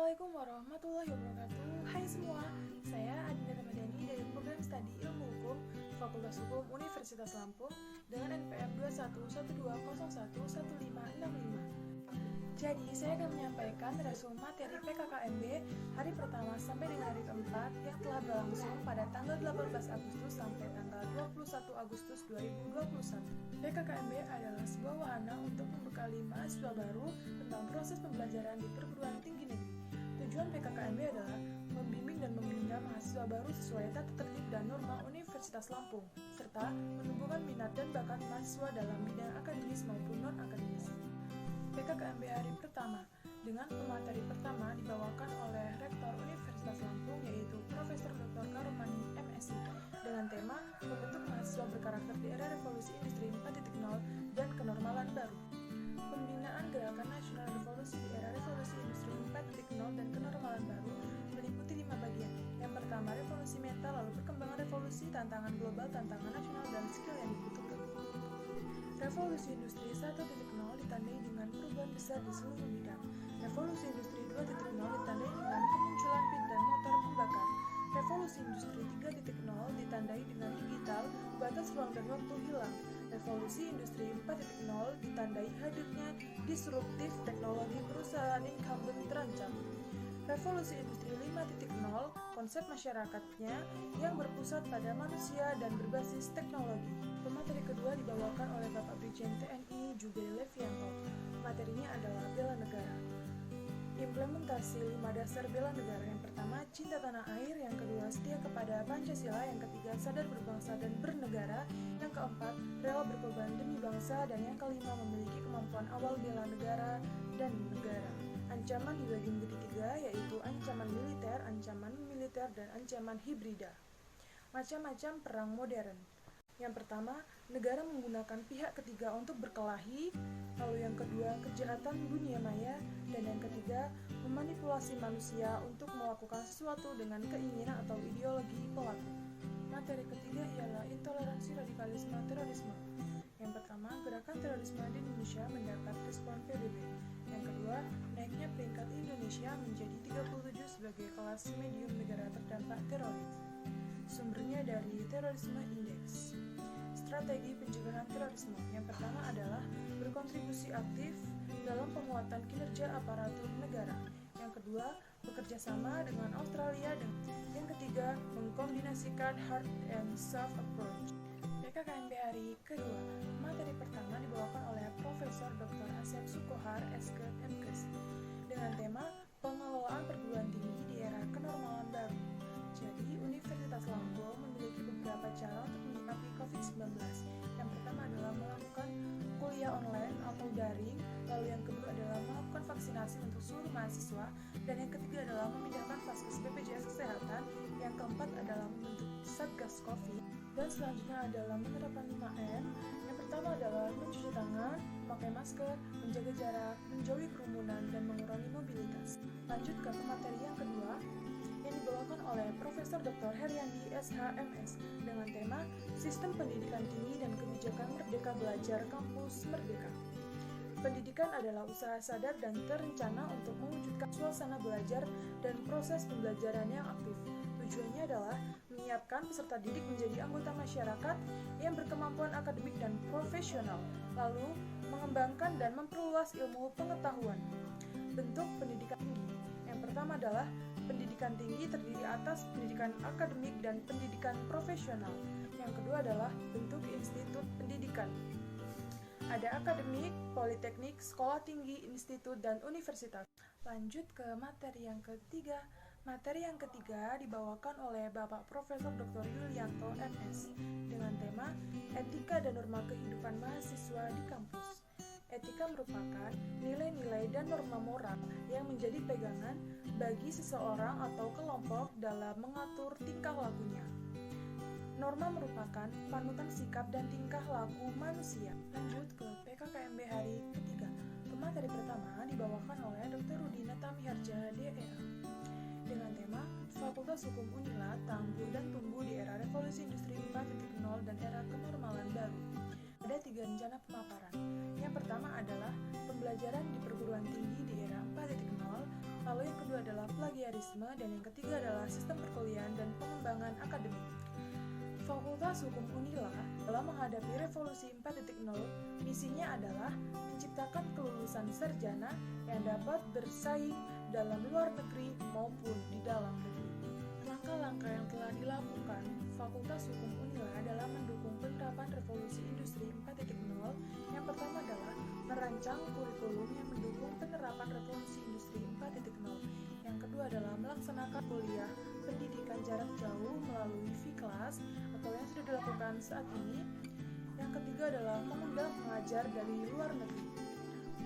Assalamualaikum warahmatullahi wabarakatuh. Hai semua, saya Adinda Ramadhani dari Program Studi Ilmu Hukum Fakultas Hukum Universitas Lampung dengan NPM 2112011565. Jadi, saya akan menyampaikan resume materi PKKMB hari pertama sampai dengan hari keempat yang telah berlangsung pada tanggal 18 Agustus sampai tanggal 21 Agustus 2021. PKKMB adalah sebuah wahana untuk membekali mahasiswa baru tentang proses pembelajaran di perguruan tinggi negeri. Tujuan PKKMB adalah membimbing dan membina mahasiswa baru sesuai tata tertib dan norma Universitas Lampung, serta menumbuhkan minat dan bakat mahasiswa dalam bidang akademis maupun non-akademis. PKKMB hari pertama dengan pemateri pertama dibawakan oleh Rektor Universitas Lampung yaitu Profesor Dr. Karomani MSI dengan tema membentuk mahasiswa berkarakter di era revolusi industri 4.0 dan kenormalan baru. Pembinaan Gerakan Nasional Revolusi di era revolusi industri 4.0 dan kenormalan baru meliputi 5 bagian. Yang pertama, revolusi mental, lalu perkembangan revolusi, tantangan global, tantangan nasional, dan skill yang dibutuhkan. Revolusi industri 1.0 ditandai dengan perubahan besar di seluruh bidang. Revolusi industri 2.0 ditandai dengan kemunculan pit dan motor pembakar. Revolusi industri 3.0 ditandai dengan digital, batas ruang dan waktu hilang. Revolusi industri 4.0 ditandai hadirnya disruptif teknologi perusahaan incumbent terancam. Revolusi industri 5.0 konsep masyarakatnya yang berpusat pada manusia dan berbasis teknologi. Pemateri kedua dibawakan oleh Bapak Brigjen TNI Jubail Levianto. Materinya adalah bela negara. Implementasi 5 dasar bela negara. Yang pertama, cinta tanah air. Yang kedua, setia kepada Pancasila. Yang ketiga, sadar berbangsa dan bernegara. Yang keempat, rela berkorban demi bangsa. Dan yang kelima, memiliki kemampuan awal bela negara dan negara. Ancaman dibagi menjadi 3, yaitu ancaman militer, dan ancaman hibrida. Macam-macam perang modern. Yang pertama, negara menggunakan pihak ketiga untuk berkelahi. Lalu yang kedua, kejahatan dunia maya. Dan yang ketiga, memanipulasi manusia untuk melakukan sesuatu dengan keinginan atau ideologi pelaku. Materi ketiga ialah intoleransi, radikalisme, terorisme. Yang pertama, gerakan terorisme di Indonesia mendapat respon PBB. Yang kedua, naiknya peringkat Indonesia menjadi 37 sebagai kelas medium negara terdampak teroris. Sumbernya dari Terorisme Index. Strategi pencegahan terorisme. Yang pertama adalah berkontribusi aktif dalam penguatan kinerja aparatur negara. Yang kedua, bekerja sama dengan Australia. Dan yang ketiga, mengkombinasikan hard and soft approach. PKKMB hari kedua. Materi pertama dibawakan oleh Profesor Dr. Asep Sukohar, SK MKes, dengan tema pengelolaan perguruan tinggi di era kenormalan baru. Jadi, Universitas Lampung memiliki beberapa cara untuk menyikapi COVID-19. Yang pertama adalah melakukan kuliah online atau daring, lalu yang kedua adalah melakukan vaksinasi untuk seluruh mahasiswa, dan yang ketiga adalah memindahkan vaskes BPJS Kesehatan, yang keempat adalah membentuk Satgas COVID, dan selanjutnya adalah menerapkan 5M. Yang pertama adalah mencuci tangan, memakai masker, menjaga jarak, menjauhi kerumunan, dan mengurangi mobilitas. Lanjut ke materi yang kedua, yang dibawakan oleh Profesor Dr. Heryandi SHMS dengan tema Sistem Pendidikan Tinggi dan Kebijakan Merdeka Belajar Kampus Merdeka. Pendidikan adalah usaha sadar dan terencana untuk mewujudkan suasana belajar dan proses pembelajaran yang aktif. Tujuannya adalah menyiapkan peserta didik menjadi anggota masyarakat yang berkemampuan akademik dan profesional, lalu mengembangkan dan memperluas ilmu pengetahuan. Bentuk pendidikan tinggi. Yang pertama adalah pendidikan tinggi terdiri atas pendidikan akademik dan pendidikan profesional. Yang kedua adalah bentuk institut pendidikan. Ada akademik, politeknik, sekolah tinggi, institut, dan universitas. Lanjut ke materi yang ketiga. Materi yang ketiga dibawakan oleh Bapak Profesor Dr. Yulianto MS dengan tema Etika dan Norma Kehidupan Mahasiswa di Kampus. Etika merupakan nilai-nilai dan norma moral yang menjadi pegangan bagi seseorang atau kelompok dalam mengatur tingkah lakunya. Norma merupakan panutan sikap dan tingkah laku manusia. Lanjut ke PKKMB hari ketiga. Pemateri pertama dibawakan oleh Dr. Rudina Tamiharja, DEA, dengan tema Fakultas Hukum Unila Tangguh dan Tumbuh di Era Revolusi Industri 4.0 dan Era Kenormalan Baru. Ada 3 rencana pemaparan. Yang pertama adalah pembelajaran di perguruan tinggi di era 4.0 lalu yang kedua adalah plagiarisme, dan yang ketiga adalah sistem perkuliahan dan pengembangan akademik. Fakultas Hukum Unila dalam menghadapi revolusi 4.0, misinya adalah menciptakan kelulusan sarjana yang dapat bersaing dalam luar negeri maupun di dalam negeri. Langkah-langkah yang telah dilakukan Fakultas Hukum Unila dalam mendukung penerapan revolusi industri 4.0, yang pertama adalah merancang kurikulum yang mendukung penerapan revolusi industri 4.0. Yang kedua adalah melaksanakan kuliah pendidikan jarak jauh melalui V-Class atau yang sudah dilakukan saat ini. Yang ketiga adalah mengundang pengajar dari luar negeri.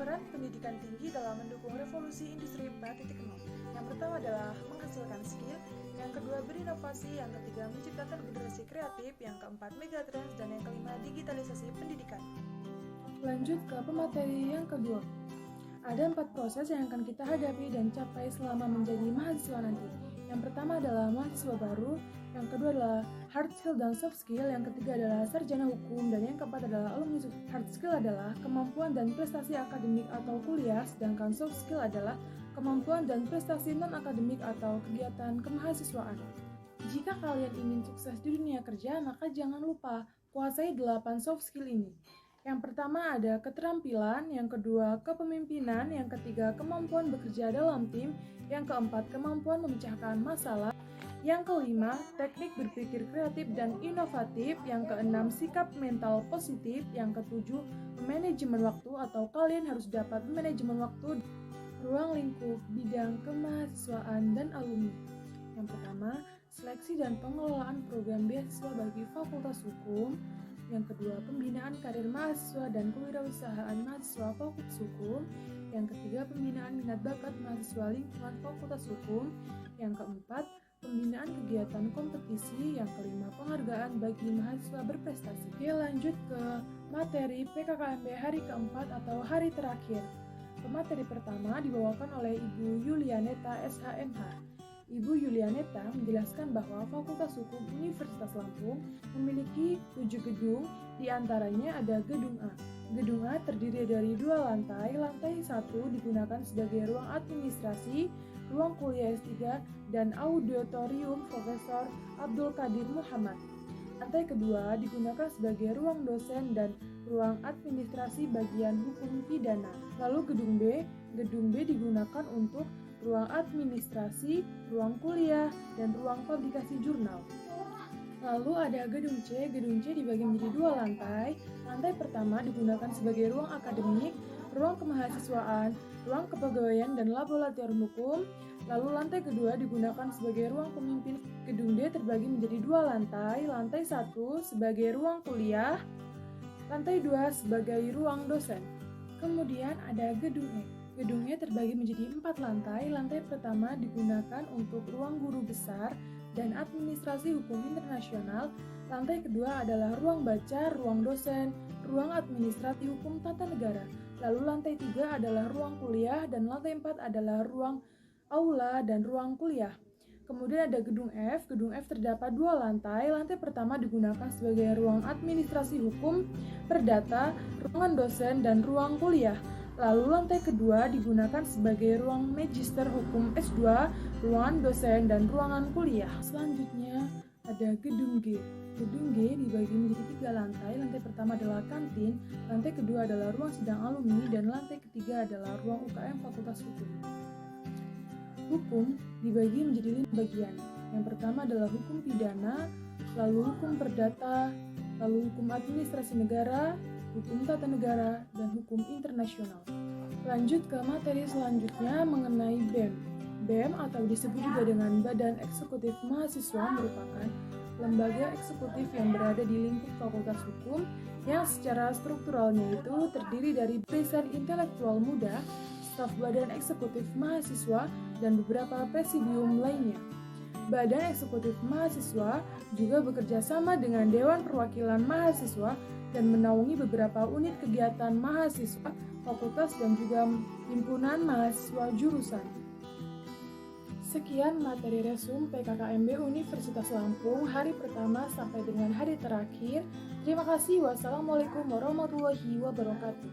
Peran pendidikan tinggi dalam mendukung revolusi industri 4.0. Yang pertama adalah menghasilkan skill, yang kedua berinovasi, yang ketiga menciptakan generasi kreatif, yang keempat megatrends, dan yang kelima digitalisasi pendidikan. Lanjut ke pemateri yang kedua. Ada 4 proses yang akan kita hadapi dan capai selama menjadi mahasiswa nanti. Yang pertama adalah mahasiswa baru, yang kedua adalah hard skill dan soft skill, yang ketiga adalah sarjana hukum, dan yang keempat adalah alumni. Hard skill adalah kemampuan dan prestasi akademik atau kuliah, sedangkan soft skill adalah kemampuan dan prestasi non-akademik atau kegiatan kemahasiswaan. Jika kalian ingin sukses di dunia kerja, maka jangan lupa kuasai 8 soft skill ini. Yang pertama ada keterampilan, yang kedua kepemimpinan, yang ketiga kemampuan bekerja dalam tim, yang keempat kemampuan memecahkan masalah, yang kelima teknik berpikir kreatif dan inovatif, yang keenam sikap mental positif, yang ketujuh manajemen waktu atau kalian harus dapat manajemen waktu, ruang lingkup bidang kemahasiswaan dan alumni. Yang pertama, seleksi dan pengelolaan program beasiswa bagi Fakultas Hukum. Yang kedua, pembinaan karir mahasiswa dan kewirausahaan mahasiswa Fakultas Hukum. Yang ketiga, pembinaan minat bakat mahasiswa lingkungan Fakultas Hukum. Yang keempat, pembinaan kegiatan kompetisi. Yang kelima, penghargaan bagi mahasiswa berprestasi. Oke, lanjut ke materi PKKMB hari keempat atau hari terakhir. Pemateri pertama dibawakan oleh Ibu Yulianeta SHMH. Ibu Yulianeta menjelaskan bahwa Fakultas Hukum Universitas Lampung memiliki 7 gedung, diantaranya ada Gedung A. Gedung A terdiri dari 2 lantai, lantai 1 digunakan sebagai ruang administrasi, ruang kuliah S3, dan auditorium Profesor Abdul Qadir Muhammad. Lantai kedua digunakan sebagai ruang dosen dan ruang administrasi bagian hukum pidana. Lalu Gedung B digunakan untuk ruang administrasi, ruang kuliah, dan ruang publikasi jurnal. Lalu ada Gedung C dibagi menjadi 2 lantai. Lantai pertama digunakan sebagai ruang akademik, ruang kemahasiswaan, ruang kepegawaian, dan laboratorium hukum. Lalu lantai kedua digunakan sebagai ruang pemimpin. Gedung D terbagi menjadi 2 lantai. Lantai 1 sebagai ruang kuliah, lantai 2 sebagai ruang dosen. Kemudian ada Gedung E. Gedung E terbagi menjadi 4 lantai. Lantai pertama digunakan untuk ruang guru besar dan administrasi hukum internasional. Lantai kedua adalah ruang baca, ruang dosen, ruang administrasi hukum tata negara. Lalu lantai 3 adalah ruang kuliah, dan lantai 4 adalah ruang aula dan ruang kuliah. Kemudian ada Gedung F. Gedung F terdapat 2 lantai. Lantai pertama digunakan sebagai ruang administrasi hukum, perdata, ruangan dosen, dan ruang kuliah. Lalu lantai kedua digunakan sebagai ruang magister hukum S2, ruangan dosen, dan ruangan kuliah. Selanjutnya ada Gedung G. Gedung G dibagi menjadi 3 lantai. Lantai pertama adalah kantin, lantai kedua adalah ruang sidang alumni, dan lantai ketiga adalah ruang UKM Fakultas Hukum. Hukum dibagi menjadi 5 bagian. Yang pertama adalah hukum pidana, lalu hukum perdata, lalu hukum administrasi negara, hukum tata negara, dan hukum internasional. Lanjut ke materi selanjutnya mengenai BEM. BEM atau disebut juga dengan Badan Eksekutif Mahasiswa merupakan lembaga eksekutif yang berada di lingkup Fakultas Hukum yang secara strukturalnya itu terdiri dari barisan intelektual muda, staf Badan Eksekutif Mahasiswa, dan beberapa presidium lainnya. Badan Eksekutif Mahasiswa juga bekerja sama dengan Dewan Perwakilan Mahasiswa dan menaungi beberapa unit kegiatan mahasiswa, fakultas, dan juga himpunan mahasiswa jurusan. Sekian materi resum PKKMB Universitas Lampung hari pertama sampai dengan hari terakhir. Terima kasih. Wassalamualaikum warahmatullahi wabarakatuh.